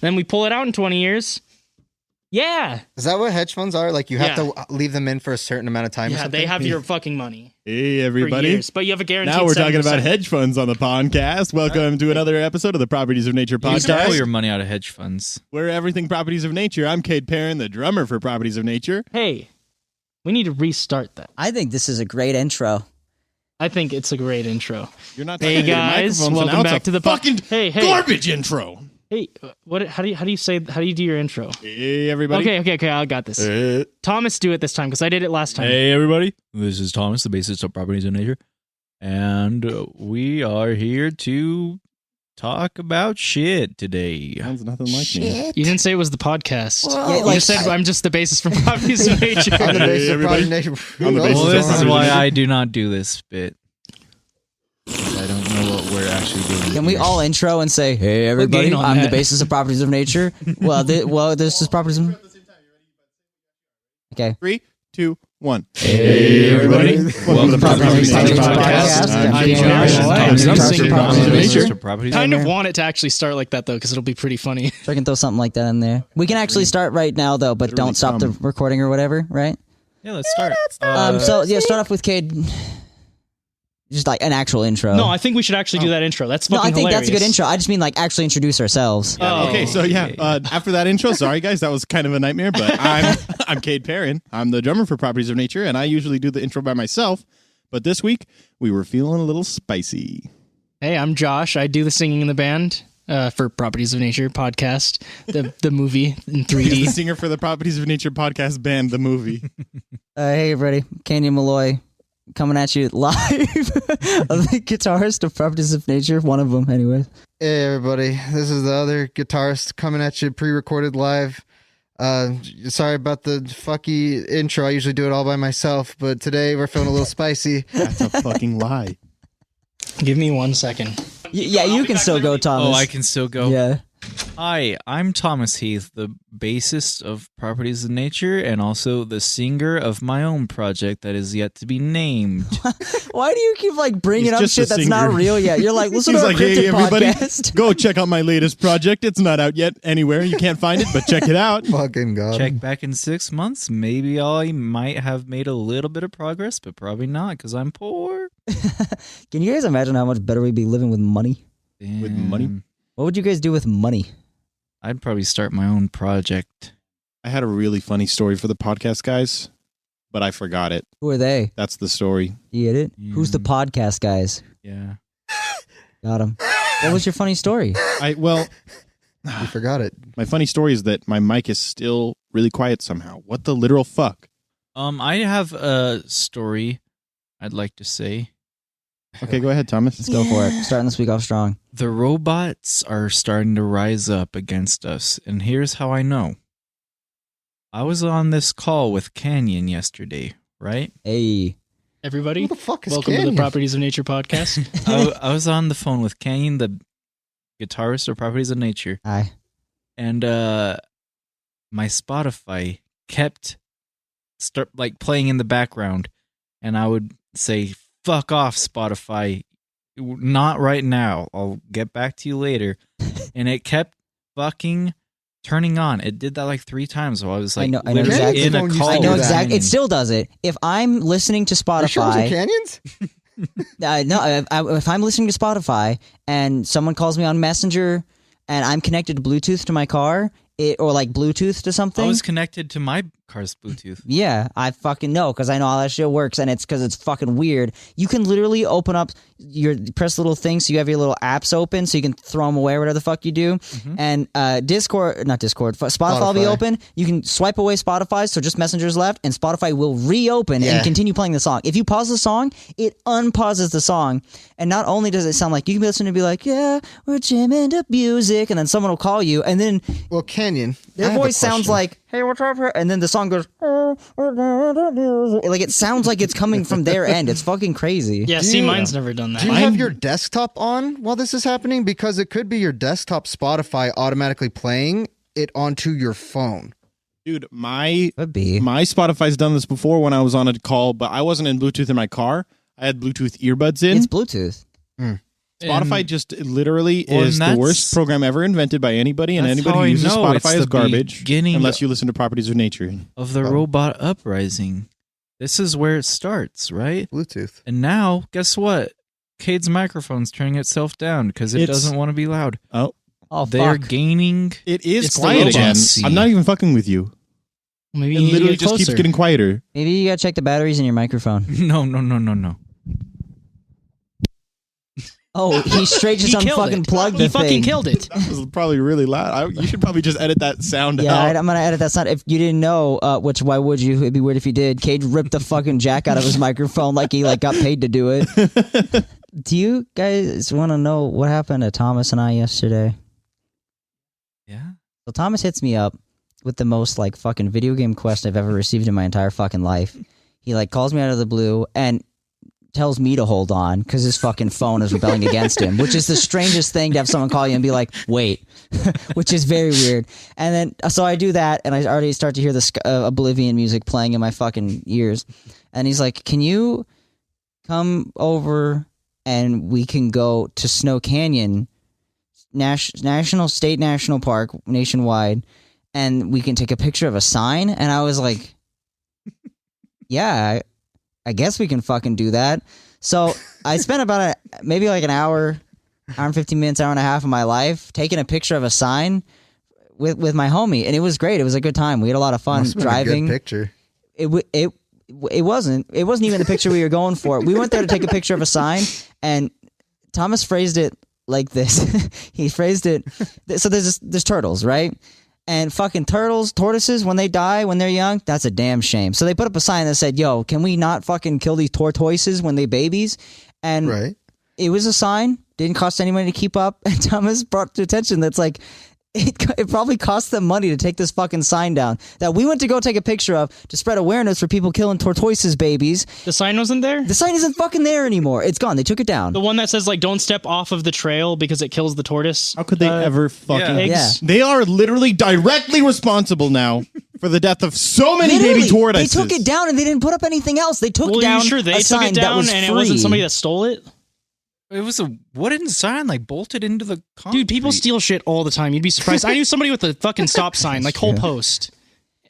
Then we pull it out in 20 years. Yeah. Is that what hedge funds are? Like you have to leave them in for a certain amount of time or Yeah, something? they have your fucking money. Hey, For everybody. years, but you have a guaranteed Now we're talking 7%. about hedge funds on the podcast. Welcome to another episode of the Properties of Nature You can pull podcast. your money out of hedge funds. We're everything Properties of Nature. I'm Cade Perrin, the drummer for Properties of Nature. Hey, we need to restart that. I think this is a great intro. I think it's a great intro. You're not Hey talking to your guys, microphone, so welcome now it's back a to the fucking Hey, garbage intro. Hey, what? How do you do your intro? Hey, everybody. Okay, I got this. Thomas, do it this time because I did it last time. Hey, everybody. This is Thomas, the bassist of Properties of Nature. And we are here to talk about shit today. Sounds nothing like me. You didn't say it was the podcast. Yeah, You like- just said I'm just the basis for Properties of Nature. On the basis of everybody. Property Nation. On the Who basis knows? Well, this is Properties why of Nature. I do not do this bit. I don't know what we're actually doing. Can we here. all intro and say, "Hey, everybody, gain on I'm the that. basis of Properties of Nature"? This is Properties of. Okay. 3, 2, 1. Hey, everybody. Welcome to Properties of Nature podcast. I'm James. Josh. I'm I'm Properties singing of Properties of Nature. Nature. Properties Kind of Nature. want it to actually start like that though, because it'll be pretty funny. So I can throw something like that in there. We can actually start right now though, but Literally don't stop the recording or whatever, right? Yeah, let's start. Start off with Cade. Just like an actual intro. No, I think we should actually do that intro. That's No, fucking I think that's a good hilarious. intro. I just mean like actually introduce ourselves. Oh. Okay, so after that intro, sorry guys, that was kind of a nightmare, but I'm Cade Perrin. I'm the drummer for Properties of Nature, and I usually do the intro by myself. But this week, we were feeling a little spicy. Hey, I'm Josh. I do the singing in the band for Properties of Nature podcast, the movie in He's the 3D. singer for the Properties of Nature podcast band, the movie. Hey everybody, Canyon Malloy coming at you live. of the guitarist of Properties of Nature, one of them anyways. Hey, everybody. This is the other guitarist coming at you pre-recorded live. Sorry about the fucky intro. I usually do it all by myself, but today we're feeling a little spicy. That's a fucking lie. Give me 1 second. Yeah, you can still go, Thomas. Oh, I can still go. Yeah. Hi, I'm Thomas Heath, the bassist of Properties of Nature and also the singer of my own project that is yet to be named. Why do you keep like bringing He's up just a shit that's not singer. real yet? You're like, listen He's to our like, hey, cryptid everybody, podcast. go check out my latest project. It's not out yet anywhere. You can't find it, but check it out. Fucking God. Check back in 6 months. Maybe I might have made a little bit of progress, but probably not because I'm poor. Can you guys imagine how much better we'd be living with money? With money? Damn. What would you guys do with money? I'd probably start my own project. I had a really funny story for the podcast, guys, but I forgot it. Who are they? That's the story. You get it? Yeah. Who's the podcast guys? Yeah. Got him. What was your funny story? Well, You forgot it. my funny story is that my mic is still really quiet somehow. What the literal fuck? I have a story I'd like to say. Okay, go ahead, Thomas. Let's go for it. Starting this week off strong. The robots are starting to rise up against us, and here's how I know. I was on this call with Canyon yesterday, right? Hey. Everybody, Who the fuck is welcome to Canyon? the Properties of Nature podcast. I was on the phone with Canyon, the guitarist of Properties of Nature, Hi. and my Spotify kept playing in the background, and I would say, "Fuck off, Spotify! Not right now. I'll get back to you later." And it kept fucking turning on. It did that like 3 times. So I was like, I know literally exactly. in a Phone used to call. I do know with that. exactly. Canyon. It still does it. If I'm listening to Are you sure those are Spotify, canyons? if I'm listening to Spotify and someone calls me on Messenger and I'm connected to Bluetooth to my car, or like Bluetooth to something. I was connected to my car's Bluetooth. Yeah, I fucking know because I know how that shit works, and it's because it's fucking weird. You can literally open up press the little thing so you have your little apps open so you can throw them away or whatever the fuck you do. And Spotify will be Spotify. open. You can swipe away Spotify, so just Messenger's left, and Spotify will reopen Yeah. and continue playing the song. If you pause the song, it unpauses the song, and not only does it sound like you can be listening and be like, yeah, we're jamming to music, and then someone will call you, and then Well, Canyon. I their have a voice sounds question. like, hey, what's up? And then the song goes, like it sounds like it's coming from their end. It's fucking crazy. Yeah, Do see, you- mine's never done that. Do you have your desktop on while this is happening? Because it could be your desktop Spotify automatically playing it onto your phone. Dude, my Could be. Spotify's done this before when I was on a call, but I wasn't in Bluetooth in my car. I had Bluetooth earbuds in. It's Bluetooth. Spotify just literally Well, is and the worst program ever invented by anybody, and that's anybody how who I uses know it's Spotify is the garbage beginning unless you listen to Properties of Nature. of the robot uprising. This is where it starts, right? Bluetooth. And now, guess what? Cade's microphone's turning itself down because it It's- doesn't want to be loud. Oh, Oh, They're fuck. gaining. it is It's the quiet again. agency. I'm not even fucking with you. Maybe It you need to literally get just keeps closer. getting quieter. Maybe you gotta check the batteries in your microphone. No. Oh, he straight just He killed unfucking it. plugged the He fucking thing. killed it. That was probably really loud. You should probably just edit that sound Yeah, out. I'm gonna edit that sound. If you didn't know, which why would you? It'd be weird if you did. Cade ripped the fucking jack out of his microphone like he got paid to do it. Do you guys want to know what happened to Thomas and I yesterday? Yeah. So Thomas hits me up with the most fucking video game quest I've ever received in my entire fucking life. He calls me out of the blue and tells me to hold on because his fucking phone is rebelling against him, which is the strangest thing to have someone call you and be like, wait, which is very weird. And then, so I do that and I already start to hear the Oblivion music playing in my fucking ears. And he's like, can you come over and we can go to Snow Canyon, national park, nationwide, and we can take a picture of a sign? And I was like, yeah, I guess we can fucking do that. So I spent about maybe an hour and 15 minutes, hour and a half of my life taking a picture of a sign with my homie, and it was great. It was a good time. We had a lot of fun Must have been driving. a good picture. It wasn't even the picture we were going for. We went there to take a picture of a sign, and Thomas phrased it like this. He phrased it so there's turtles, right? And fucking tortoises, when they die, when they're young, that's a damn shame. So they put up a sign that said, yo, can we not fucking kill these tortoises when they babies? And Right. it was a sign, didn't cost any money to keep up. And Thomas brought to attention that's it probably cost them money to take this fucking sign down that we went to go take a picture of to spread awareness for people killing tortoises babies. The sign wasn't there? The sign isn't fucking there anymore. It's gone. They took it down. The one that says don't step off of the trail because it kills the tortoise. How could they ever fucking... yeah. Eggs. Yeah. They are literally directly responsible now for the death of so many baby Literally, tortoises. they took it down and they didn't put up anything else. They took Well, are down you sure they a took sign it that down was and free. it wasn't somebody that stole it? It was a wooden sign bolted into the concrete. Dude, people steal shit all the time. You'd be surprised. I knew somebody with a fucking stop sign, whole post.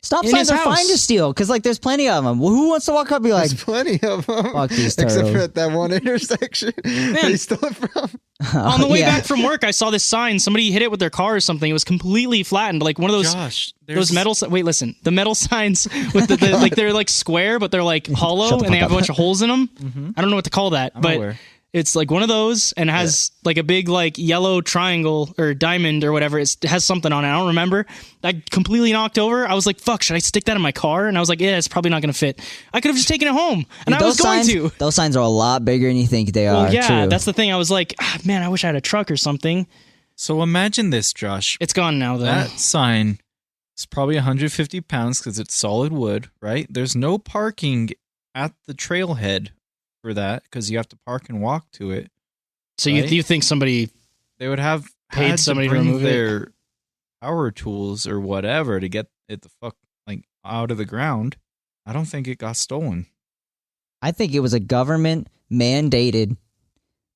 Stop in signs his are fine house. to steal because there's plenty of them. Well, who wants to walk up and be like, There's plenty of them. fuck these Except turtles. for at that one intersection that he stole it from. On the way yeah. back from work, I saw this sign. Somebody hit it with their car or something. It was completely flattened, like one of those Josh, those metal. Wait, listen. The metal signs with the they're square, but they're hollow, Shut the and they fuck have a up. bunch of holes in them. I don't know what to call that, I'm but aware. it's one of those, and has a big yellow triangle or diamond or whatever. It has something on it. I don't remember. I completely knocked over. I was like, "Fuck! Should I stick that in my car?" And I was like, "Yeah, it's probably not going to fit." I could have just taken it home, and I was going to. Those signs are a lot bigger than you think they are. Well, yeah, True. that's the thing. I was like, man, I wish I had a truck or something. So imagine this, Josh. It's gone now, though. That sign is probably 150 pounds because it's solid wood, right? There's no parking at the trailhead for that because you have to park and walk to it. So right? you think somebody They would have Paid had somebody to to bring remove it? their power tools or whatever to get it the fuck out of the ground. I don't think it got stolen. I think it was a government mandated.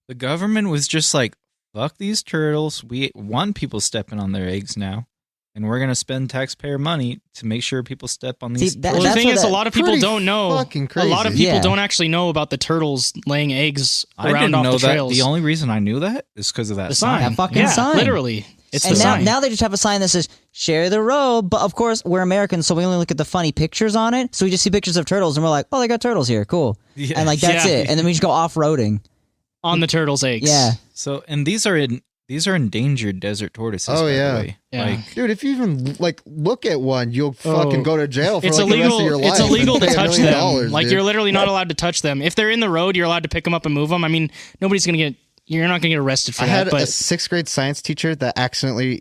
The government was just like, fuck these turtles. We want people stepping on their eggs now. And we're going to spend taxpayer money to make sure people step on these See, that- Well, turtles. the thing what is, a lot of people Pretty don't know. fucking A lot of crazy. people Yeah. don't actually know about the turtles laying eggs I around didn't off know the that. trails. The only reason I knew that is because of that The sign. That fucking yeah, sign. literally. It's And the sign. now they just have a sign that says "Share the road," but of course we're Americans, so we only look at the funny pictures on it. So we just see pictures of turtles, and we're like, "Oh, they got turtles here, cool." Yeah. And that's Yeah. it. And then we just go off roading. on the turtles' eggs. Yeah, So, and these are endangered desert tortoises. Oh, by yeah. the way. Yeah. Dude, if you even look at one, you'll fucking Oh. go to jail for It's the rest illegal. of your life. It's illegal to and pay $1 touch million them. dude. You're literally not allowed to touch them. If they're in the road, you're allowed to pick them up and move them. I mean, nobody's gonna get. You're not gonna get arrested for I that. had a But 6th grade science teacher that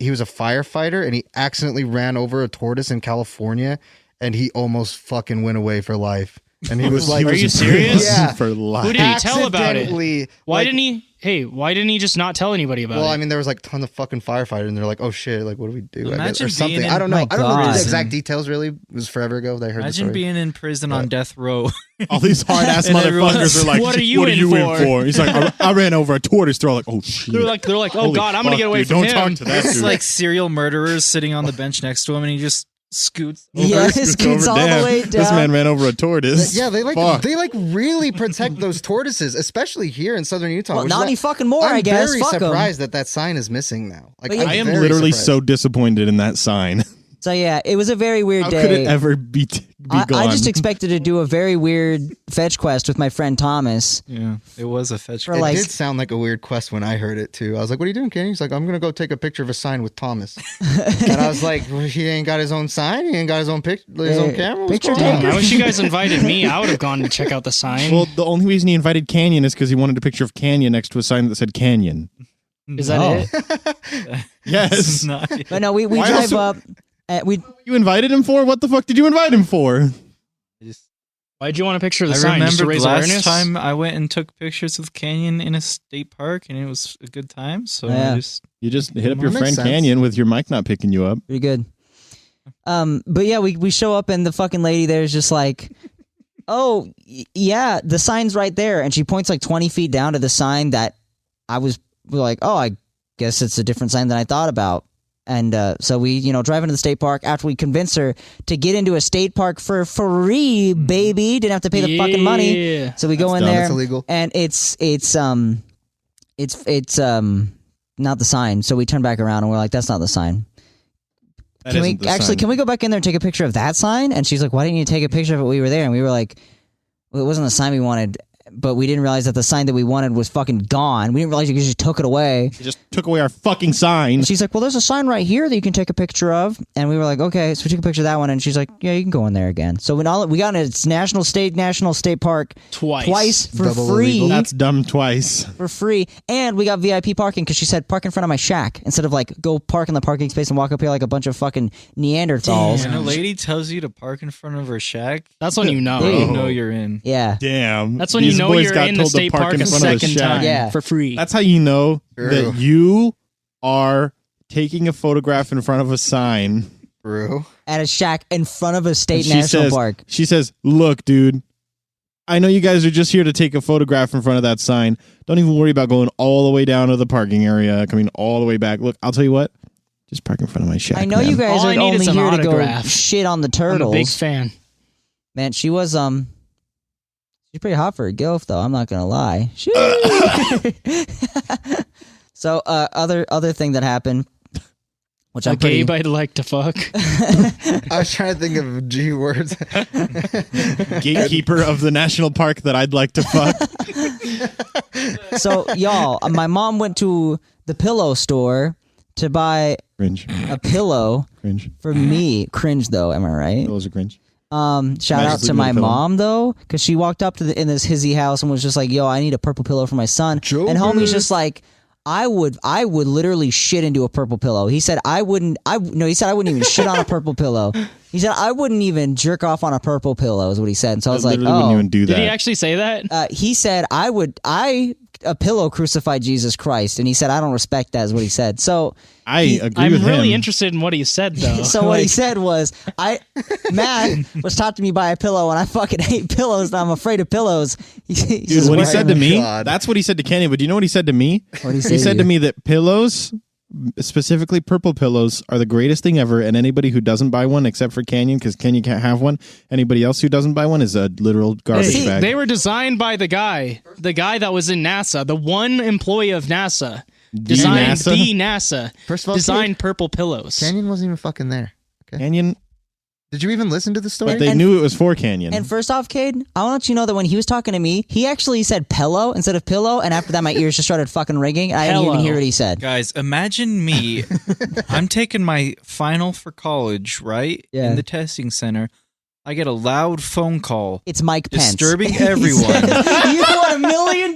he was a firefighter and he accidentally ran over a tortoise in California and he almost fucking went away for life. And he was like, Are you serious? Yeah. For life. Who did he tell about it? accidentally, why like, didn't he? hey, why didn't he just not tell anybody about Well, it? I mean, there was like tons of fucking firefighters, and they're like, "Oh shit! Like, what do we do?" I guess, Imagine or something. being in- I don't know. My I don't remember the God. exact details. Really, it was forever ago that I heard the Imagine story. being in prison on death row. All these hard ass And everyone's, motherfuckers are like, "What are you in in for?" He's like, I ran over a tortoise. They're all like, oh shit. they're like, oh Holy God, I'm gonna fuck, get away dude, from don't him. talk to that It's dude. like serial murderers sitting on the bench next to him, and he just scoots over. Yeah, Scoots scoots all Damn, the way This down. man ran over a tortoise. Yeah, they Fuck. really protect those tortoises, especially here in southern Utah. Well, which not is any fucking more, I'm I guess. very Fuck 'em. surprised that sign is missing now. Like, But yeah, I am very literally surprised. so disappointed in that sign. So yeah, it was a very weird How day. could it ever be gone? I just expected to do a very weird fetch quest with my friend Thomas. Yeah, it was a fetch. For It like- did sound like a weird quest when I heard it too. I was like, "What are you doing, Kenny?" He's like, "I'm gonna go take a picture of a sign with Thomas." And I was like, well, "He ain't got his own sign. He ain't got his own his own camera. What's picture going on?" taker. I wish you guys invited me. I would have gone to check out the sign. Well, the only reason he invited Canyon is because he wanted a picture of Canyon next to a sign that said Canyon. Is that Oh. it? Yes. But no, we Why drive also- up. We You invited him for? What the fuck did you invite him for? Why'd you want a picture of the I sign? Just to remember raise last awareness? time I went and took pictures with Canyon in a state park, and it was a good time. So Yeah. I just You just hit up your That friend makes sense. Canyon with your mic not picking you up. pretty good. But yeah, we show up and the fucking lady there is just like, oh yeah, the sign's right there, and she points like 20 feet down to the sign that we're like, oh, I guess it's a different sign than I thought about. And so we, drive into the state park after we convince her to get into a state park for free, baby. Didn't have to pay the fucking money. Yeah. So we go in dumb. there, That's illegal. and it's not the sign. So we turn back around and we're like, that's not the sign. That Can we isn't the sign. can we go back in there and take a picture of that sign? And she's like, why didn't you take a picture of it when we were there? And we were like, well, it wasn't the sign we wanted, but we didn't realize that the sign that we wanted was fucking gone. We didn't realize you just took it away. He just took away our fucking sign. And she's like, well, there's a sign right here that you can take a picture of. And we were like, okay. So we took a picture of that one. And she's like, yeah, you can go in there again. So we got in its national state park Twice. for Double free. illegal. That's dumb twice. For free. And we got VIP parking because she said park in front of my shack instead of like go park in the parking space and walk up here like a bunch of fucking Neanderthals. when a lady tells you to park in front of her shack, That's when you know. Dude. you know you're in. Yeah. Damn. That's when These you know boys you're got in the told to state park park in a front of the second shack. time Yeah. for free. That's how you know True. that you are taking a photograph in front of a sign. True. At a shack in front of a state And national park. She says, look, dude, I know you guys are just here to take a photograph in front of that sign. Don't even worry about going all the way down to the parking area, coming all the way back. Look, I'll tell you what. Just park in front of my shack. I know man. you guys All I are need only is an here to go autograph. shit on the I'm turtles. a big fan. Man, she was she's pretty hot for a gilf though. I'm not gonna lie. So other thing that happened, which I'm A pretty. Gabe I'd like to fuck. I was trying to think of G words. Gatekeeper of the national park that I'd like to fuck. So y'all, my mom went to the pillow store to buy Cringe. a pillow Cringe. for me. Cringe though, am I right? Those are cringe. Shout Imagine out to sleeping my with a pillow. mom though, because she walked up to in this hizzy house and was just like, "Yo, I need a purple pillow for my son." Joker. And homie's just like, "I would literally shit into a purple pillow." He said, "I wouldn't. He said I wouldn't even shit on a purple pillow." He said, "I wouldn't even jerk off on a purple pillow." Is what he said. And so I was like, literally wouldn't "Oh." even do that. Did he actually say that? He said, a pillow crucified Jesus Christ," and he said, "I don't respect that." Is what he said. So. I agree I'm with really him. interested in what he said, though. So what he said was, Matt was taught to me by a pillow, and I fucking hate pillows, and I'm afraid of pillows. Dude, what he said to me, God. that's what he said to Kenny. But do you know what he said to me? What'd he say He to said you? to me that pillows, specifically purple pillows, are the greatest thing ever. And anybody who doesn't buy one, except for Canyon, because Canyon can't have one, anybody else who doesn't buy one is a literal garbage See, bag. they were designed by the guy that was in NASA, the one employee of NASA. Designed NASA? the NASA. First of all, Designed purple pillows. Canyon wasn't even fucking there. Canyon, Did you even listen to the story? but they And- knew it was for Canyon. And first off, Cade, I want to let you know that when he was talking to me, he actually said pillow instead of pillow, and after that, my ears just started fucking ringing. And I didn't even Hello. hear what he said. Guys, imagine me. I'm taking my final for college, right? Yeah. In the testing center. I get a loud phone call. It's Mike Pence. Disturbing He said, everyone. You won $1 million.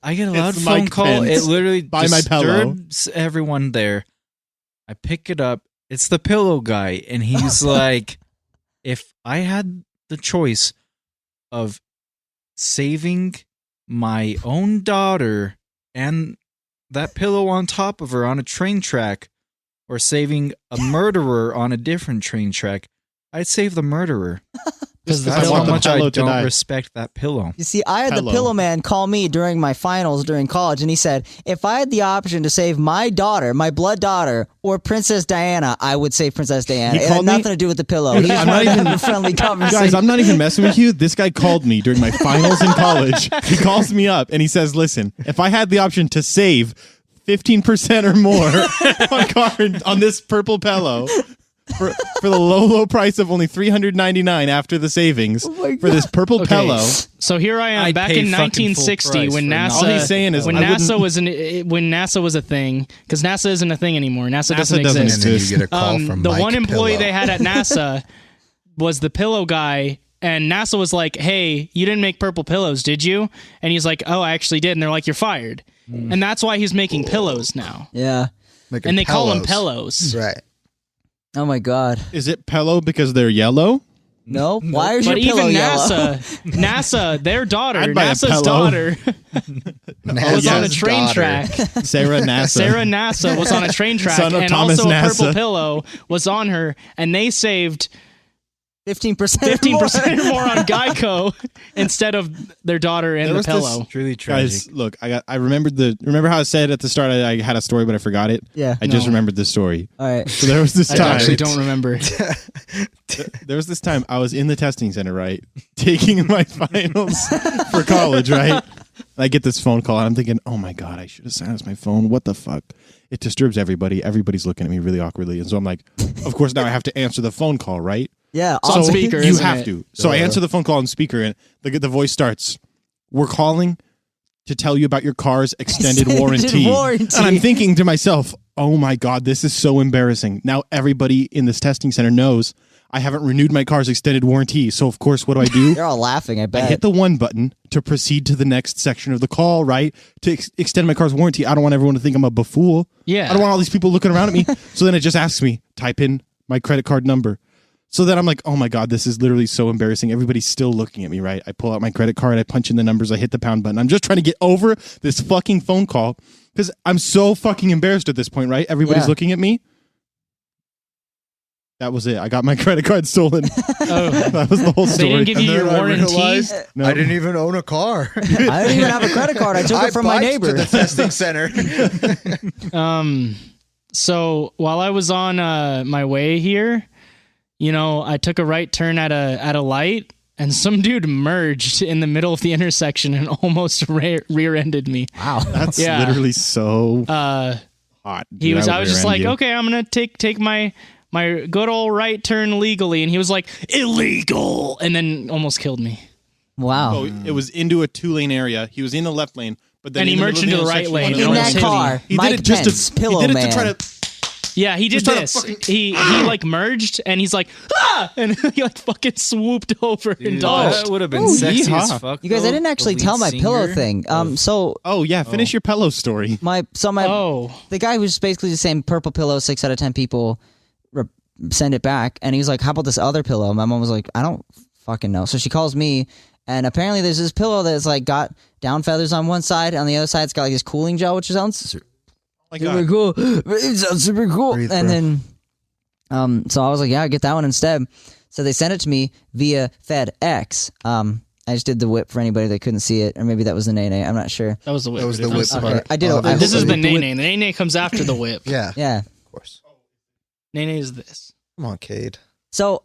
I get a loud It's phone Mike call. Pence. It literally Buy my pillow. disturbs everyone there. I pick it up. It's the pillow guy. And he's like, if I had the choice of saving my own daughter and that pillow on top of her on a train track, or saving a murderer on a different train track, I'd save the murderer. Because That's want how the much I pillow to don't die. respect that pillow. You see, I had Hello. the pillow man call me during my finals during college, and he said, if I had the option to save my daughter, my blood daughter, or Princess Diana, I would save Princess Diana. He It had called me? nothing to do with the pillow. He just I'm not wanted to even- have a friendly conversation. Guys, I'm not even messing with you. This guy called me during my finals in college. He calls me up and he says, listen, if I had the option to save 15% or more on car on this purple pillow for the low price of only $399 after the savings for this purple Okay, pillow. so here I am I'd back pay in fucking full 1960 price when for NASA. nothing. All he's saying is when I NASA wouldn't- was when NASA was a thing, because NASA isn't a thing anymore. NASA doesn't doesn't exist. And then you get a call from The Mike one employee Pillow. they had at NASA was the pillow guy, and NASA was like, "Hey, you didn't make purple pillows, did you?" And he's like, "Oh, I actually did." And they're like, "You're fired." And that's why he's making pillows now, Yeah. Making and they call them pillows. pillows. Right. Oh, my God. Is it pillow because they're yellow? No? Why is your But pillow even yellow? NASA, their daughter, I'd buy a NASA's pillow. daughter, was on a NASA's train daughter. track. Sarah NASA. Sarah NASA was on a train track, Son of and Thomas also a NASA. purple pillow was on her, and they saved 15%. 15% or more on Geico instead of their daughter and There the was this- pillow. Truly tragic. Guys, look, I remember how I said at the start I had a story, but I forgot it. Yeah. I just remembered this story. All right. So there was this I time. actually don't remember. There was this time I was in the testing center, right, taking my finals for college, right. I get this phone call, and I'm thinking, oh my god, I should have silenced my phone. What the fuck? It disturbs everybody. Everybody's looking at me really awkwardly, and so I'm like, of course now I have to answer the phone call, right? Yeah. So- on So speaker, you isn't have it? to. So I answer the phone call on speaker, and the voice starts. We're calling to tell you about your car's extended warranty. warranty. And I'm thinking to myself, oh my god, this is so embarrassing. Now everybody in this testing center knows I haven't renewed my car's extended warranty. So of course, what do? They're all laughing, I I bet. hit the one button to proceed to the next section of the call, right? To extend my car's warranty. I don't want everyone to think I'm a buffool. Yeah. I don't want all these people looking around at me. So then it just asks me, type in my credit card number. So then I'm like, oh my God, this is literally so embarrassing. Everybody's still looking at me, right? I pull out my credit card, I punch in the numbers, I hit the pound button. I'm just trying to get over this fucking phone call because I'm so fucking embarrassed at this point, right? Everybody's Yeah. looking at me. That was it. I got my credit card stolen. Oh, That was the whole they story. didn't give you your warranty. No. I didn't even own a car. I didn't even have a credit card. I took it from my biked neighbor. to the testing center. So while I was on my way here, I took a right turn at a light, and some dude merged in the middle of the intersection and almost rear-ended me. Wow. That's Yeah. literally so Uh, hot. he dude. was. I would was just rear-end like, you. okay, I'm gonna take my good old right turn legally, and he was like, illegal, and then almost killed me. Wow. Oh, it was into a 2-lane area. He was in the left lane, but then And he in the merged middle into of the right intersection, lane. he In went almost that hit me. car, He Mike did it just Pence, to Pillow he did it Man. to try to. Yeah, he did Just trying to this. He like merged, and he's like, ah, and he like fucking swooped over and Dude, dodged. that would have been Ooh, sexy yeehaw. as fuck. You guys, I though, didn't actually the tell my lead pillow singer thing. of- So Oh yeah, finish your pillow story. my Oh, the guy who's basically the same purple pillow, 6 out of 10 people send it back, and he was like, "How about this other pillow?" My mom was like, "I don't fucking know." So she calls me, and apparently there's this pillow that's like got down feathers on one side, on the other side it's got like this cooling gel, which sounds My super God. cool. It sounds super cool. Breathe, And bro. then, so I was like, "Yeah, get that one instead." So they sent it to me via FedEx. I just did the whip for anybody that couldn't see it, or maybe that was the nay. I'm not sure. that was the whip. That was the whip Okay, part. I did. Oh, I This hope is I the did whip. nay-nay. The nay-nay comes after the whip. Yeah, Yeah. of course. Nay-nay is this. Come on, Cade. So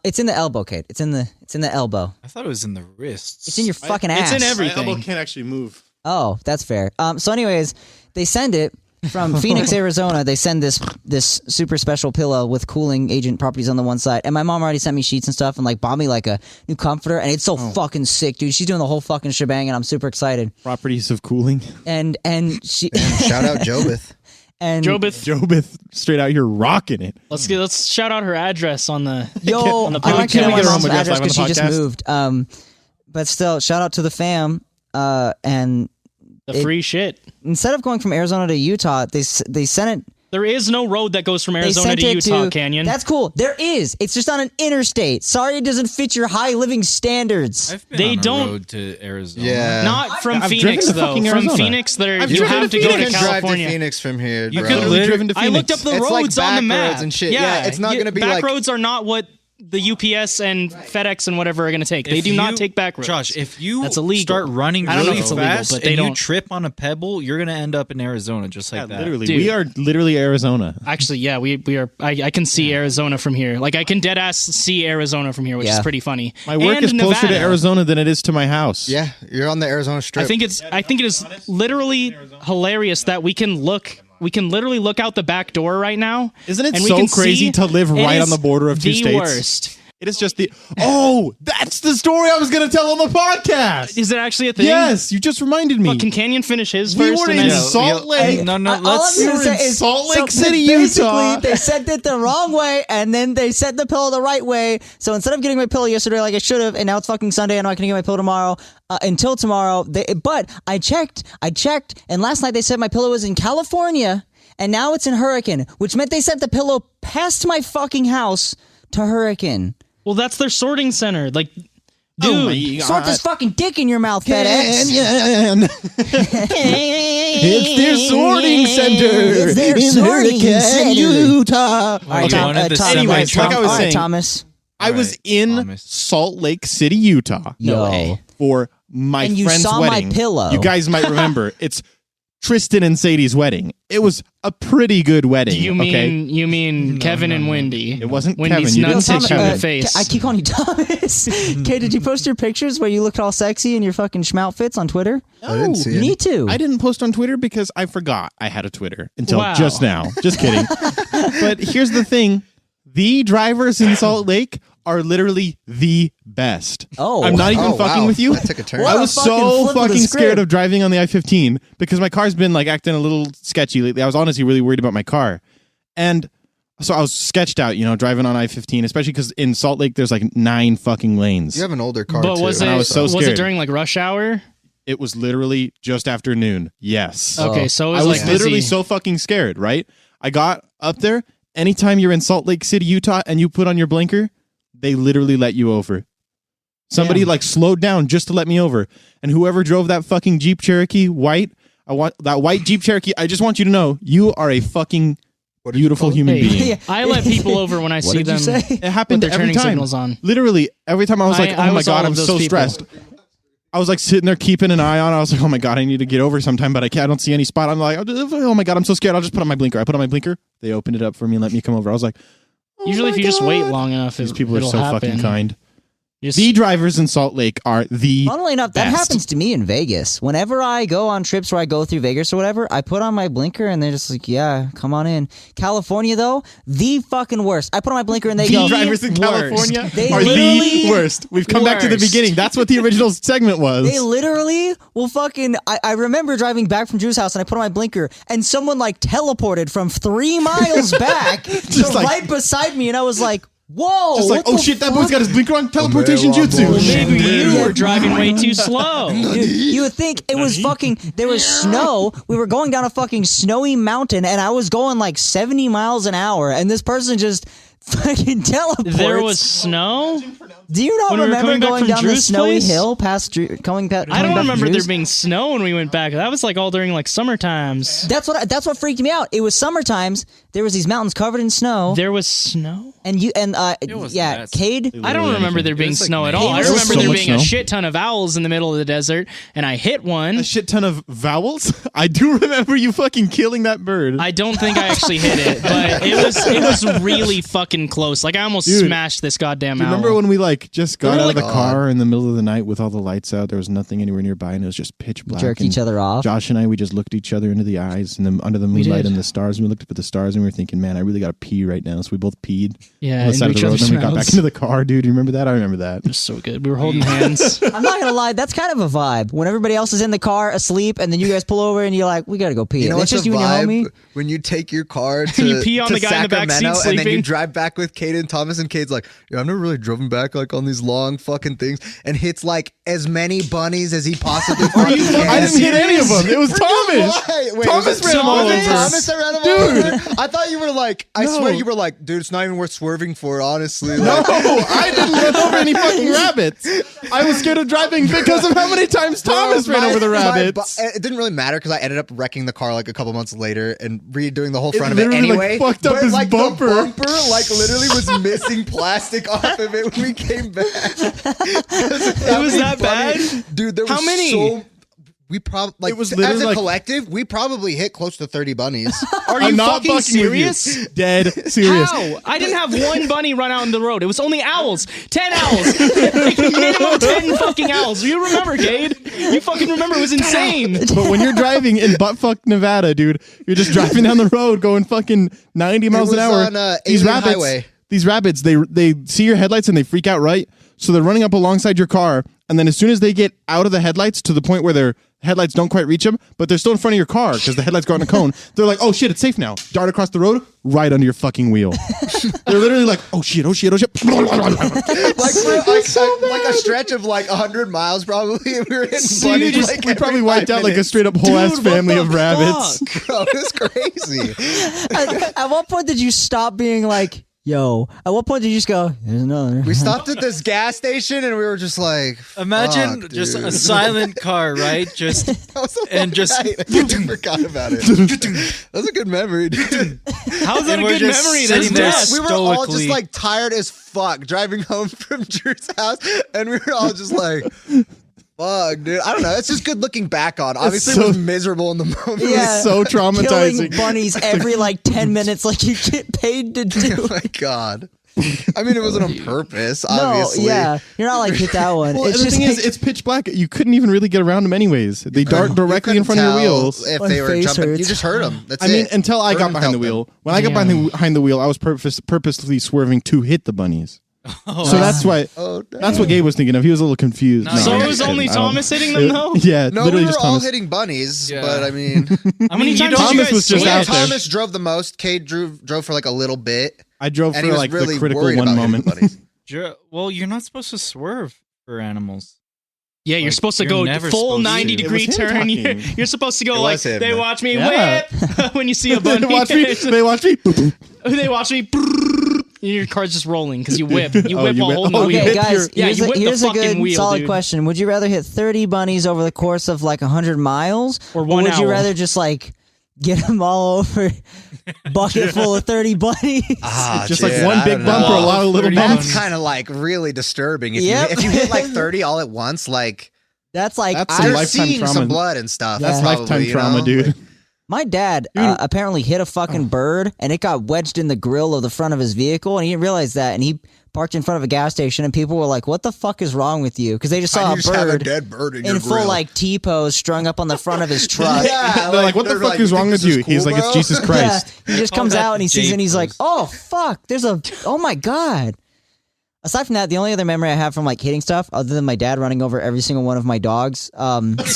it's in the elbow, Kate. It's in the elbow. I thought it was in the wrists. It's in your fucking ass. It's in My everything. elbow can't actually move. Oh, that's fair. So, anyways, they send it from Phoenix, Arizona. They send this super special pillow with cooling agent properties on the one side, and my mom already sent me sheets and stuff, and like bought me like a new comforter, and it's so fucking sick, dude. She's doing the whole fucking shebang, and I'm super excited. Properties of cooling. And she Shout out Jobeth. and Jobeth, Jobeth straight out here rocking it. let's shout out her address on the. yo, on the I don't podcast. actually know my Can we get her mom's home address address live on because the she just podcast? moved. But still, shout out to the fam. And The free shit. instead of going from Arizona to Utah, they sent it There is no road that goes from Arizona sent to it Utah Canyon. That's cool. There is. It's just on an interstate. Sorry, it doesn't fit your high living standards. I've been They on a don't- road to Arizona. Yeah. Not from I've Phoenix driven to though. fucking From Arizona. Phoenix, I've you driven have to to go You to can drive to California. Phoenix from here, You bro. could Literally lit- driven to I Phoenix. looked up the It's like roads on the back map roads and shit. Yeah, it's not gonna be back like- roads are not what the UPS and FedEx and whatever are going to take. They If do not you- take back roads. Josh, if you That's illegal. start running I don't know really if it's illegal, fast but they and you don't- trip on a pebble, you're gonna end up in Arizona just like that. Literally, Dude. we are literally Arizona. Actually, yeah, we are. I can see Arizona from here. Like I can dead ass see Arizona from here, which is Yeah. pretty funny. My work And is closer to Nevada. Arizona than it is to my house. Yeah, you're on the Arizona Strip. I think it is literally hilarious that we can literally look out the back door right now. Isn't it and we so can crazy see to live it right is on the border of two the states? Worst. It is just the. Oh, that's the story I was going to tell on the podcast. Is it actually a thing? Yes, you just reminded me. But can Canyon finish his We first? were and in then Salt Lake. No, All let's. I'm gonna we were in say is Salt Lake so City, basically, Utah. They sent it the wrong way, and then they sent the pillow the right way. So instead of getting my pillow yesterday like I should have, and now it's fucking Sunday, and I'm not gonna get my pillow tomorrow. Until tomorrow, but I checked, and last night they said my pillow was in California, and now it's in Hurricane, which meant they sent the pillow past my fucking house to Hurricane. Well, that's their sorting center. Like, Oh dude, my Sort this fucking dick in your mouth, FedEx. Canyon. It's their sorting center It's their in sorting Hurricane, center. Utah. Like Tom- one of the Tom- anyways, Tom- like I was all right, saying- Thomas. I was Alright, in Thomas. Salt Lake City, Utah. No way. For my And you friend's saw my wedding. pillow. You guys might remember. It's Tristan and Sadie's wedding. It was a pretty good wedding. you mean Kevin and Wendy? It wasn't Wendy's Kevin. You nuts didn't hit say you in Kevin. the face. I keep calling you Thomas. Okay, did you post your pictures where you looked all sexy in your fucking schmoutfits on Twitter? I didn't see You any. need to. I didn't post on Twitter because I forgot I had a Twitter until Wow. just now. Just kidding. But here's the thing. The drivers in Salt Lake are literally the best. Oh. I'm not even Oh, fucking wow. with you. That took a turn. What I a was fucking so flip of the fucking scared script. of driving on the I-15 because my car's been like acting a little sketchy lately. I was honestly really worried about my car. And so I was sketched out, driving on I-15, especially because in Salt Lake there's like 9 fucking lanes. You have an older car, But too. was it? I was so Was it scared. during like rush hour? It was literally just after noon. Yes. Okay, so it was I was like literally busy. so fucking scared, right? I got up there. Anytime you're in Salt Lake City, Utah, and you put on your blinker, they literally let you over. Somebody Damn. like slowed down just to let me over. And whoever drove that fucking Jeep Cherokee white, I want that white Jeep Cherokee. I just want you to know you are a fucking What did you beautiful call it? human Hey, being. Yeah. I let people over when I What see did them. you say? It With happened their every turning time. signals on. Literally every time I was like, I oh my was god, all I'm of those so people. stressed. I was like sitting there keeping an eye on it. I was like, oh my god, I need to get over sometime, but I can't. I don't see any spot. I'm like, oh my god, I'm so scared. I'll just put on my blinker. I put on my blinker. They opened it up for me and let me come over. I was like, oh Usually, my if you just wait God. long enough, These people are it'll so happen. fucking kind. Just- The drivers in Salt Lake are the Funnily enough, that best. happens to me in Vegas. Whenever I go on trips where I go through Vegas or whatever, I put on my blinker and they're just like, yeah, come on in. California, though, the fucking worst. I put on my blinker and they The go, drivers in worst. California They are literally the worst. We've come back to the worst. beginning. That's what the original segment was. they literally will fucking. I remember driving back from Drew's house and I put on my blinker and someone like teleported from 3 miles back to like- right beside me and I was like, whoa. Just like, what oh the shit, that fuck? boy's got his blinker on. Teleportation man, jutsu. well, Maybe you Yeah. were driving way too slow. Dude, you would think it was fucking. There was snow. We were going down a fucking snowy mountain, and I was going like 70 miles an hour, and this person just fucking teleports. There was snow. Do you not when we were remember coming back going from down the Drew's snowy place? hill past Drew, coming back? I don't coming back from remember there Drew's? being snow when we went back. That was like all during like summer times. That's what freaked me out. It was summer times. There was these mountains covered in snow, There was snow. and wasn't yeah, that Cade. I don't remember there being was like snow at May. all. I There was remember so there much being a snow. shit ton of owls in the middle of the desert, and I hit one. A shit ton of vowels. I do remember you fucking killing that bird. I don't think I actually hit it, but it was really fucking close. Like I almost Dude, smashed this goddamn Do you owl. remember when we like just got Remember, out of the like- car in the middle of the night with all the lights out? There was nothing anywhere nearby, and it was just pitch black. Jerk and each other off. Josh and I, we just looked each other into the eyes and then under the moonlight did. and the stars, and we looked up at the stars, and and we were thinking, man, I really got to pee right now. So we both peed Yeah, on the side of into the road. each And then we got other's back mouths. into the car, dude. You remember that? I remember that. It was so good. We were holding hands. I'm not gonna lie, that's kind of a vibe. When everybody else is in the car asleep, and then you guys pull over and you're like, "We gotta go pee." You know And what's it's just a you and your vibe? homie. When you take your car to, You pee on to the guy in the back seat Sacramento and then you sleeping. drive back with Cade and Thomas, and Cade's like, yeah, I've never really driven back like on these long fucking things, and hits like as many bunnies as he possibly fucking can. I didn't hit any of them. It was Thomas. Wait, Thomas was it ran him all over. Thomas that ran him over? I thought you were like, I swear you were like, dude, it's not even worth swerving for, honestly. No, Like, I didn't run over any fucking rabbits. I was scared of driving because of how many times Thomas ran over the rabbits. It didn't really matter because I ended up wrecking the car like a couple months later and redoing the whole It front of it literally, like, anyway. fucked up but his like bumper. the bumper like literally was missing plastic off of it when we came back. It was that bad? Dude, there How was many? so we probably like It was as literally a like- collective, we probably hit close to 30 bunnies. Are you I'm not fucking fucking with you. serious? Dead serious. How? I didn't have one bunny run out on the road. It was only owls. 10 owls. Like, minimum 10 fucking owls. You remember, Cade? You fucking remember. It was insane. But when you're driving in buttfuck Nevada, dude, you're just driving down the road going fucking 90 miles an was hour. on, these Alien rabbits, Highway. these rabbits, they see your headlights and they freak out, right? So they're running up alongside your car, and then as soon as they get out of the headlights to the point where their headlights don't quite reach them, but they're still in front of your car because the headlights go on a cone, they're like, oh shit, it's safe now. Dart across the road, right under your fucking wheel. They're literally like, oh shit, oh shit, oh shit. Like for like a stretch of like 100 miles probably. We were in bunnies Just- like we probably every wiped 5 out like a minutes. straight up whole ass Dude, what family the of rabbits. fuck? Bro, it's crazy. At what point did you stop being like, "Yo"? At what point did you just go, "There's another"? We stopped at this gas station and we were just like, Imagine fuck, just dude. a silent car, right? Just That was a and long just- night. I forgot about it. That was a good memory, dude. How's that And a we're good just memory? sitting That's there death. We were all just stoically. like tired as fuck driving home from Drew's house, and we were all just like, fuck, dude. I don't know. It's just good looking back on. Obviously, so- it was miserable in the moment. Yeah. So Killing traumatizing. bunnies every like 10 minutes, like you get paid to do. Oh my god. I mean, it wasn't on purpose, No, obviously. yeah, you're not like hit that one. Well, it's the just thing like, is, it's pitch black. You couldn't even really get around them anyways. They dart directly in couldn't front of your tell wheels. If My they were face jumping, you hurts. just heard them. That's I mean, it. until I Heard got 'em, behind the felt them. wheel. When I got behind the wheel, I was purposely swerving to hit the bunnies. oh, So that's why. Oh, no. That's what Gabe was thinking of. He was a little confused. No, So I'm it was just only I don't- Thomas hitting them, though? Yeah, No, literally we were just all Thomas. hitting bunnies, Yeah. but I mean, How many you times don't- did you Thomas guys was just switch? out there. Thomas drove the most. Cade drove for like a little bit, I drove and for he was like really the critical worried one about moment. hitting bunnies. well, you're not supposed to swerve for animals. Yeah, you're Like, supposed to you're go never full supposed 90 to. degree It was him turn. talking. You're supposed to go It like, was him, they man. watch me Yeah. whip when you see a bunny. they watch me. They watch me. They watch me. Your car's just rolling because you whip. You Oh, whip you while whip- holding oh, the you wheel. okay, whip guys, your- Yeah, here's, you a, whip the here's a fucking good wheel, solid dude. question. Would you rather hit 30 bunnies over the course of like 100 miles? Or 1 would you hour? rather just like get them all over bucket full of 30 bunnies? Ah, Just dude, like one I big don't bump or a know. lot of little 30 bumps. bunnies. That's kind of like really disturbing. If Yep. you hit like 30 all at once, like That's like That's some you're lifetime seeing trauma. some blood and stuff. That's probably, Lifetime you trauma, know? dude. Like, my dad apparently hit a fucking bird and it got wedged in the grill of the front of his vehicle and he didn't realize that and he parked in front of a gas station and people were like, "What the fuck is wrong with you?" Because they just how saw do a you just have a bird dead bird in your in full grill? like T-pose strung up on the front of his truck. Yeah, They're like, what the they're fuck like, is "You wrong think with this is you? He's cool, like, it's bro?" Jesus Christ. Yeah, he just Call comes that out and he sees it and he's like, J-pose. "Oh fuck, there's a oh my god." Aside from that, the only other memory I have from like hitting stuff, other than my dad running over every single one of my dogs, was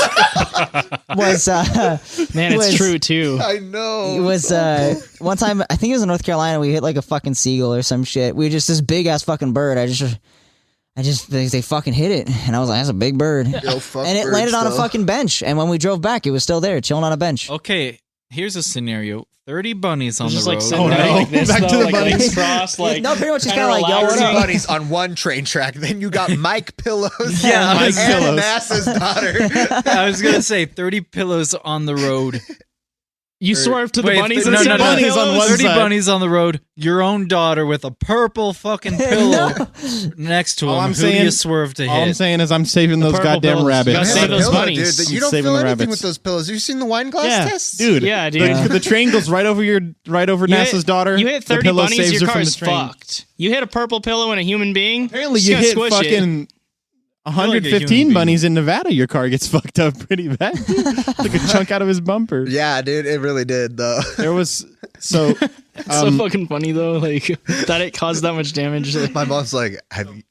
Man, it's was- true too. I know. it was one time I think it was in North Carolina. We hit like a fucking seagull or some shit. We just this big ass fucking bird. I just they fucking hit it, and I was like, "That's a big bird," Yo, fuck and it birds, landed on a though. fucking bench. And when we drove back, it was still there, chilling on a bench. Okay, here's a scenario: 30 bunnies on Just the like road. sitting Oh, there no. like this, Back though, to the like bunnies. legs crossed, like No, pretty much he's kinda kinda like, yo, what 30 up? buddies on one train track. Then you got Mike Pillows. Yeah, and Mike Pillows. NASA's daughter. I was gonna say 30 pillows on the road. You swerve to the Wait, bunnies no, instead no, of no. the Bunnies on pillows? one 30 side. bunnies on the road. Your own daughter with a purple fucking pillow next to him. All I'm Who do saying- you swerve to All I'm hit? saying is I'm saving those purple goddamn pillows. rabbits. You gotta Yeah, save the those pillow, bunnies. dude. You I'm don't saving feel the anything rabbits. with those pillows. Have you seen the wine glass Yeah, test? dude. Yeah, dude. The train goes right over You NASA's hit- daughter. You hit The 30 pillow bunnies, saves your her from car's the train. fucked. You hit a purple pillow and a human being. Apparently, it's you gonna hit squish it. fucking 115 human bunnies in Nevada, your car gets fucked up pretty bad. Like a chunk out of his bumper. Yeah, dude, it really did though. There was so It's so fucking funny though, like that it caused that much damage. Like, My mom's like,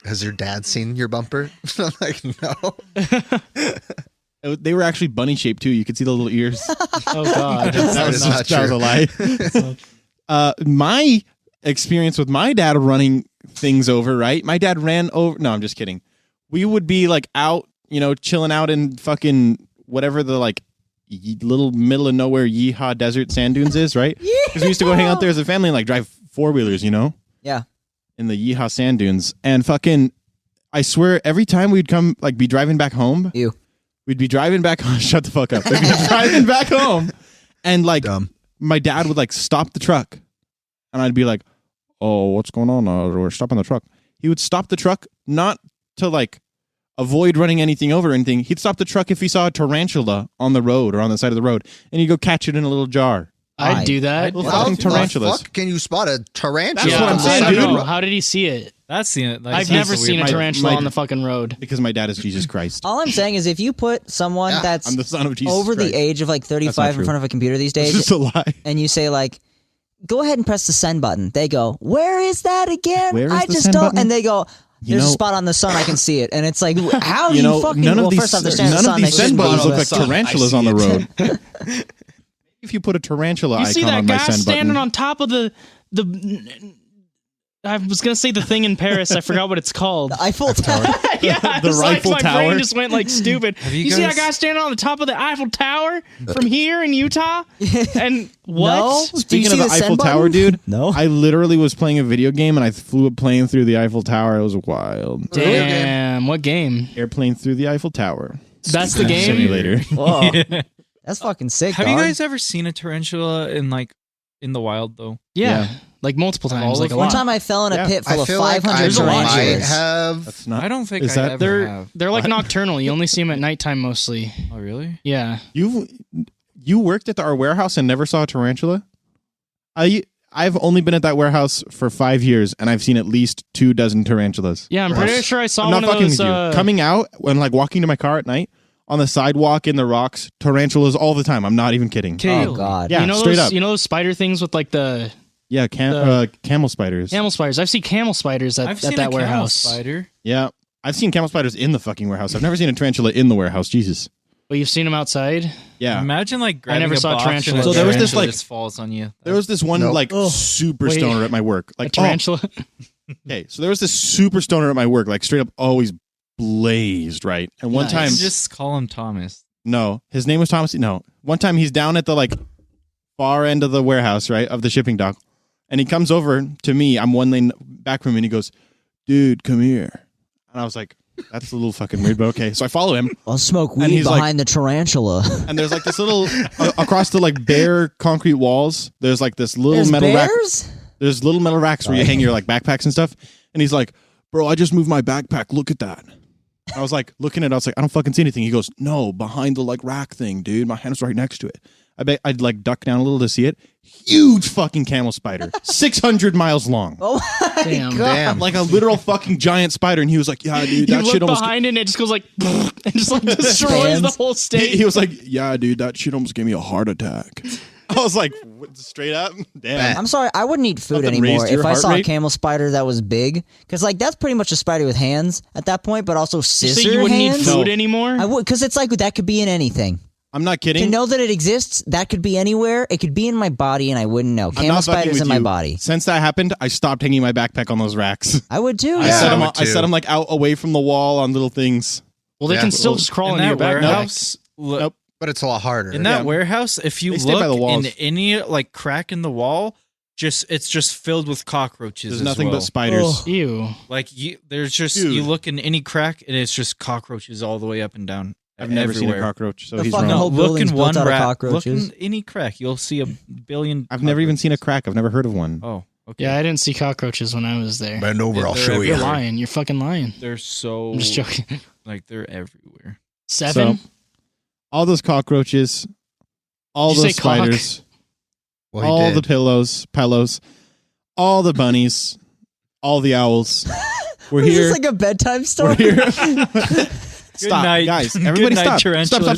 has your dad seen your bumper? I'm like, no. they were actually bunny shaped too. You could see the little ears. oh god. That is not that was true. a lie. My experience with my dad running things over, right? My dad ran over. No, I'm just kidding. We would be like out, chilling out in fucking whatever the like little middle of nowhere yeehaw desert sand dunes is, right? Because we used to go hang out there as a family and like drive 4-wheelers, Yeah. in the yeehaw sand dunes. And fucking, I swear, every time we'd come, like, be driving back home, Ew. we'd be driving back home. Shut the fuck up. We'd be driving back home, and like, Dumb. my dad would like stop the truck, and I'd be like, "Oh, what's going on? We're stopping the truck." He would stop the truck not to like avoid running anything over or anything. He'd stop the truck if he saw a tarantula on the road or on the side of the road, and he'd go catch it in a little jar. I'd do that. Little How fucking the tarantulas. fuck can you spot a tarantula? That's what I'm saying, I don't dude. know. How did he see it? That's the. Like, I've that's never the seen a weird part. tarantula my- on the fucking road. Because my dad is Jesus Christ. All I'm saying is if you put someone Yeah, that's I'm the son of Jesus over Christ. the age of like That's 35 not in true. front of a computer these It's days, just a lie. and you say like, go ahead and press the send button. They go, where is that again? Where is I the just send don't. button? And they go, You there's a know- spot on the sun. I can see it. And it's like, how do you fucking none well, of these, first off, they're standing in none the of sun. these They send shouldn't be buttons on look the like sun. tarantulas on the road. If you put a tarantula You see icon that on my guy send standing button, on top of the. I was gonna say the thing in Paris. I forgot what it's called. The Eiffel Tower. Yeah, the it's like Eiffel my Tower? brain just went like stupid. you You see that guys- guy standing on the top of the Eiffel Tower from here in Utah? And what? No. Do you Speaking see of the send Eiffel button? Tower, dude, No. I literally was playing a video game and I flew a plane through the Eiffel Tower. It was wild. Damn, what game? Airplane through the Eiffel Tower. That's the game. Simulator. Whoa. That's fucking sick, Have you dog. guys ever seen a tarantula in the wild though? Yeah, like multiple All times, of like a them? One lot. time I fell in a Yeah. pit full I of feel like 500 I might tarantulas. have. That's not. I don't think Is I that- ever They're have. they're like nocturnal. You only see them at nighttime mostly. Oh really? Yeah. You worked at our warehouse and never saw a tarantula? I've only been at that warehouse for 5 years and I've seen at least 24 tarantulas. Yeah, I'm pretty sure I saw I'm one not of fucking those. with you. Coming out when like walking to my car at night on the sidewalk in the rocks, tarantulas all the time. I'm not even kidding. Oh, God. Yeah, you know straight those, up. You know those spider things with like the Yeah, camel spiders. camel spiders. I've seen camel spiders I've at seen that a camel warehouse. spider. Yeah, I've seen camel spiders in the fucking warehouse. I've never seen a tarantula in the warehouse. Jesus. But you've seen them outside. Yeah. Imagine like grabbing never a saw box tarantulas. and a So there was this, tarantula like- just falls on you. There was this one Nope. like super Wait. stoner at my work. A Like tarantula. okay, so there was this super stoner at my work, like straight up always blazed, right? And one Nice. time, just call him Thomas. no, his name was Thomas. No, one time he's down at the like far end of the warehouse, right, of the shipping dock, and he comes over to me. I'm one lane back from him, and he goes, "Dude, come here." And I was like, "That's a little fucking weird," but okay. So I follow him, I'll smoke And weed he's like- behind the tarantula. and there's like this little across the like bare concrete walls. There's like this little There's metal rack. bears? There's little metal racks where you hang your like backpacks and stuff. And he's like, "Bro, I just moved my backpack. Look at that." I was like, looking at it, I was like, "I don't fucking see anything." He goes, "No, behind the like rack thing, dude. My hand's right next to it." I bet I'd like duck down a little to see it. Huge fucking camel spider, 600 miles long, Oh my Damn. God. Damn. like a literal fucking giant spider. And he was like, "Yeah, dude, You that look shit almost." behind it and it just goes like and just like destroys the Expands. whole He, state. he was like, "Yeah, dude, that shit almost gave me a heart attack." I was like, what, straight up, damn. I'm sorry, I wouldn't eat food Something anymore raised your if I heart saw a rate? camel spider that was big. Because, like, that's pretty much a spider with hands at that point, but also You scissor say you wouldn't hands. eat food No. anymore? I would, because it's like that could be in anything. I'm not To kidding. know that it exists, that could be anywhere. It could be in my body, and I wouldn't know. I'm Camel not fucking spiders with in my you. body. Since that happened, I stopped hanging my backpack on those racks. I would too. I Yeah, set I them. would I too. set them like out away from the wall on little things. well, they Yeah. can still just crawl In into your that backpack. warehouse, look, Nope. But it's a lot harder. in that Yeah. warehouse, if you They stay by the look walls. in any like crack in the wall, it's just filled with cockroaches. There's as nothing well. but spiders. Oh. Ew. Like there's just Dude. you look in any crack and it's just cockroaches all the way up and down. I've never seen a everywhere. cockroach, so The he's fucking wrong. whole Look building's in built one out of rack. cockroaches. Look in any crack, you'll see a billion. I've never even seen a cockroaches. crack. I've never heard of one. Oh, okay. Yeah, I didn't see cockroaches when I was there. Bend over, Yeah, I'll they're show you. You're lying. You're fucking lying. They're so. I'm just joking. Like they're everywhere. 7? So, all those cockroaches, all Did you those say cock? spiders, Well, he all did. the pillows, all the bunnies, all the owls, We're Is here. this like a bedtime We're story? here. Good Stop, night. guys. Good Everybody night, stop. tarantulas.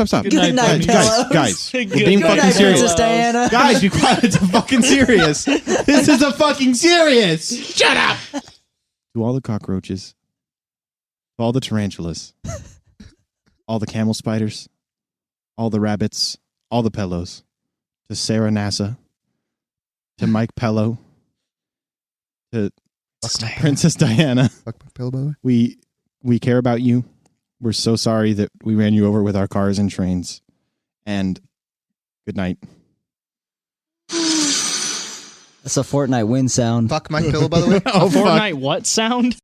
Stop. Good night, guys, pillows. guys. We're Good being night, fucking Night, serious. Princess Diana. Guys, be quiet. It's fucking serious. This is a fucking serious. Shut up. To all the cockroaches, to all the tarantulas, all the camel spiders, all the rabbits, all the pillows, to Sarah Nassa, to Mike Pello, to Princess Diana. Fuck my pillow, by the way. We care about you. We're so sorry that we ran you over with our cars and trains. And good night. That's a Fortnite win sound. Fuck my pillow, by the way. Oh, fuck. Fortnite what sound?